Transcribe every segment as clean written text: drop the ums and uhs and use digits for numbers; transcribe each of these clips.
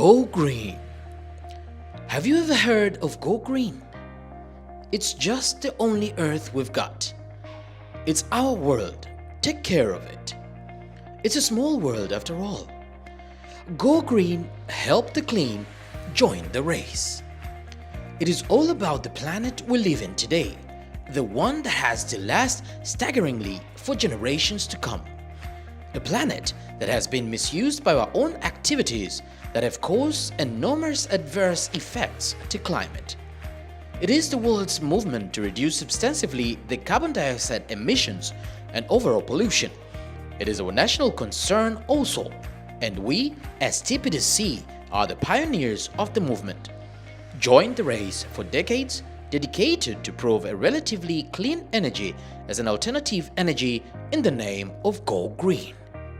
Go green. Have you ever heard of Go Green? It's just the only earth we've got. It's our world. Take care of it. It's a small world after all. Go green, help the clean, join the race. It is all about the planet we live in today, the one that has to last staggeringly for generations to come. A planet that has been misused by our own activities that have caused enormous adverse effects to climate. It is the world's movement to reduce substantively the carbon dioxide emissions and overall pollution. It is our national concern also, and we as Tpdc are the pioneers of the movement. Join the race for decades, dedicated to prove a relatively clean energy as an alternative energy in the name of Go Green.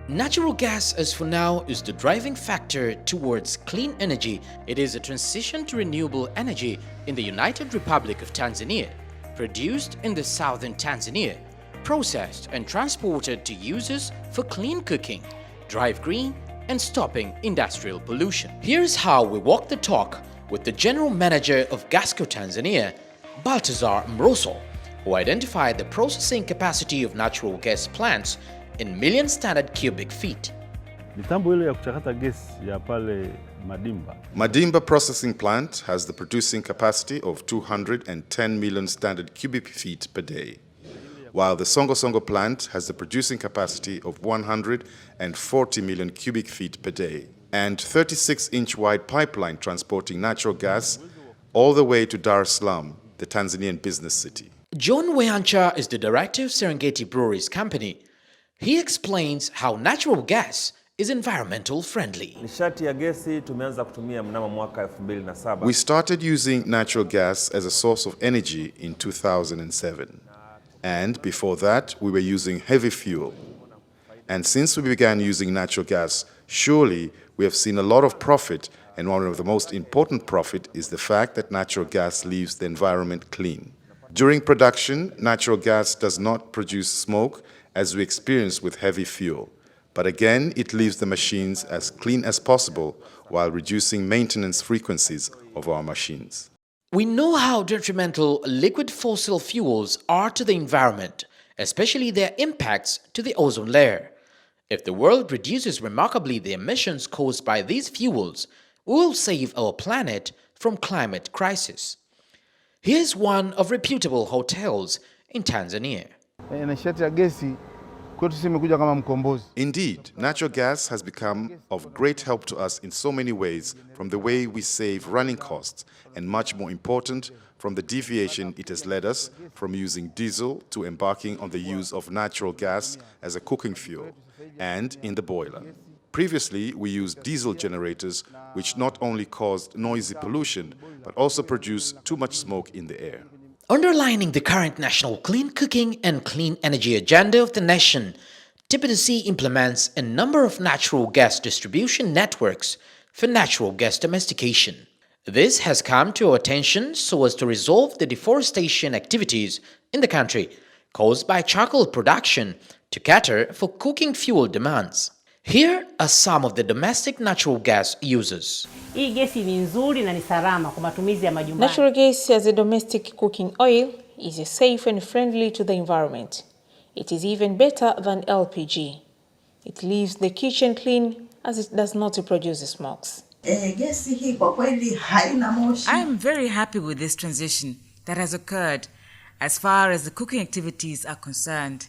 Natural gas, as for now, is the driving factor towards clean energy. It is a transition to renewable energy in the United Republic of Tanzania, produced in the southern Tanzania, processed and transported to users for clean cooking, drive green, and stopping industrial pollution. Here's how we walk the talk with the General Manager of Gasco Tanzania, Baltazar Mroso, who identified the processing capacity of natural gas plants in million standard cubic feet. Mitambo ile ya kuchakata gesi ya pale Madimba. Madimba processing plant has the producing capacity of 210 million standard cubic feet per day, while the Songo Songo plant has the producing capacity of 140 million cubic feet per day, and 36-inch wide pipeline transporting natural gas all the way to Dar es Salaam, the Tanzanian business city. John Weancha is the director of Serengeti Breweries Company. He explains how natural gas is environmental friendly. Nishati ya gesi tumeanza kutumia mnamo mwaka 2007. We started using natural gas as a source of energy in 2007. And before that, we were using heavy fuel. And since we began using natural gas, surely we have seen a lot of profit, and one of the most important profit is the fact that natural gas leaves the environment clean. During production, natural gas does not produce smoke as we experience with heavy fuel, but again it leaves the machines as clean as possible while reducing maintenance frequencies of our machines. We know how detrimental liquid fossil fuels are to the environment, especially their impacts to the ozone layer. If the world reduces remarkably the emissions caused by these fuels, we will save our planet from climate crisis. Here's one of reputable hotels in Tanzania. Indeed, natural gas has become of great help to us in so many ways, from the way we save running costs, and much more important, from the deviation it has led us from using diesel to embarking on the use of natural gas as a cooking fuel and in the boiler. Previously, we used diesel generators, which not only caused noisy pollution, but also produced too much smoke in the air. Underlining the current national clean cooking and clean energy agenda of the nation, Tpdc implements a number of natural gas distribution networks for natural gas domestication. This has come to our attention so as to resolve the deforestation activities in the country caused by charcoal production to cater for cooking fuel demands. Here are some of the domestic natural gas users. Natural gas as a domestic cooking oil is safe and friendly to the environment. It is even better than LPG. It leaves the kitchen clean as it does not produce smokes. I am very happy with this transition that has occurred as far as the cooking activities are concerned.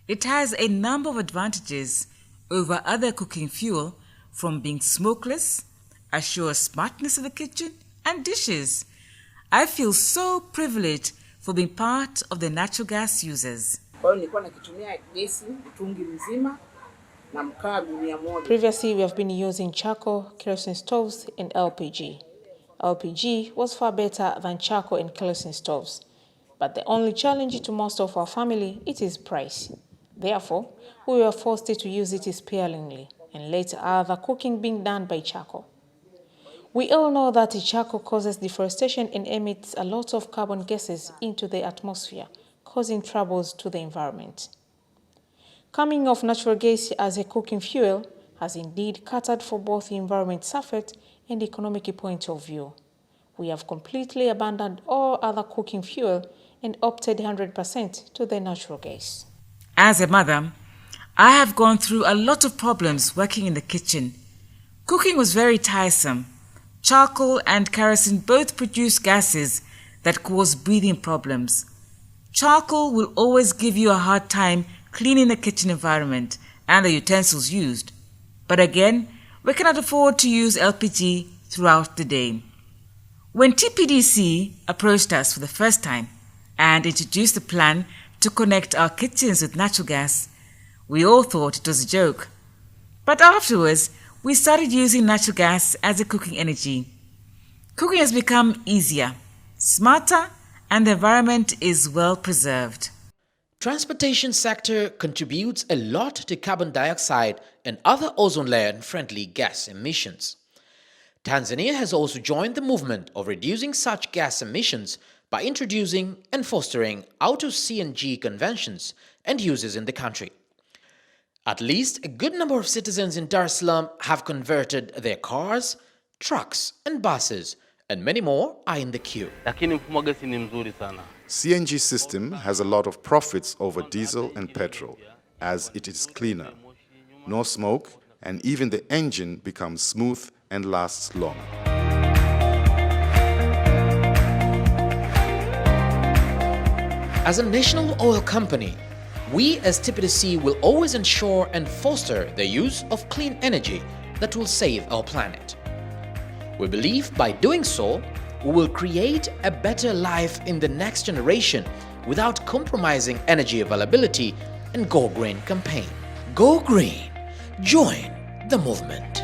It has a number of advantages over other cooking fuel, from being smokeless, assures smartness of the kitchen and dishes. I feel so privileged for being part of the natural gas users. Previously, we have been using charcoal, kerosene stoves, and LPG. LPG was far better than charcoal and kerosene stoves, but the only challenge to most of our family is its price. Therefore, we were forced to use it sparingly and let other cooking being done by charcoal. We all know that charcoal causes deforestation and emits a lot of carbon gases into the atmosphere, causing troubles to the environment. Coming off natural gas as a cooking fuel has indeed catered for both the environment suffered and economic point of view. We have completely abandoned all other cooking fuel and opted 100% to the natural gas. As a mother, I have gone through a lot of problems working in the kitchen. Cooking was very tiresome. Charcoal and kerosene both produce gases that cause breathing problems. Charcoal will always give you a hard time cleaning the kitchen environment and the utensils used. But again, we cannot afford to use LPG throughout the day. When Tpdc approached us for the first time and introduced the plan to connect our kitchens with natural gas, we all thought it was a joke. But afterwards, we started using natural gas as a cooking energy. Cooking has become easier, smarter, and the environment is well preserved. Transportation sector contributes a lot to carbon dioxide and other ozone layer-friendly gas emissions. Tanzania has also joined the movement of reducing such gas emissions by introducing and fostering auto CNG conventions and uses in the country. At least a good number of citizens in Dar es Salaam have converted their cars, trucks and buses, and many more are in the queue. Lakini mfumo wa gesi ni mzuri sana. CNG system has a lot of profits over diesel and petrol, as it is cleaner, no smoke, and even the engine becomes smooth and lasts long. As a national oil company, we as Tpdc will always ensure and foster the use of clean energy that will save our planet. We believe by doing so, we will create a better life in the next generation without compromising energy availability and Go Green campaign. Go Green. Join the movement.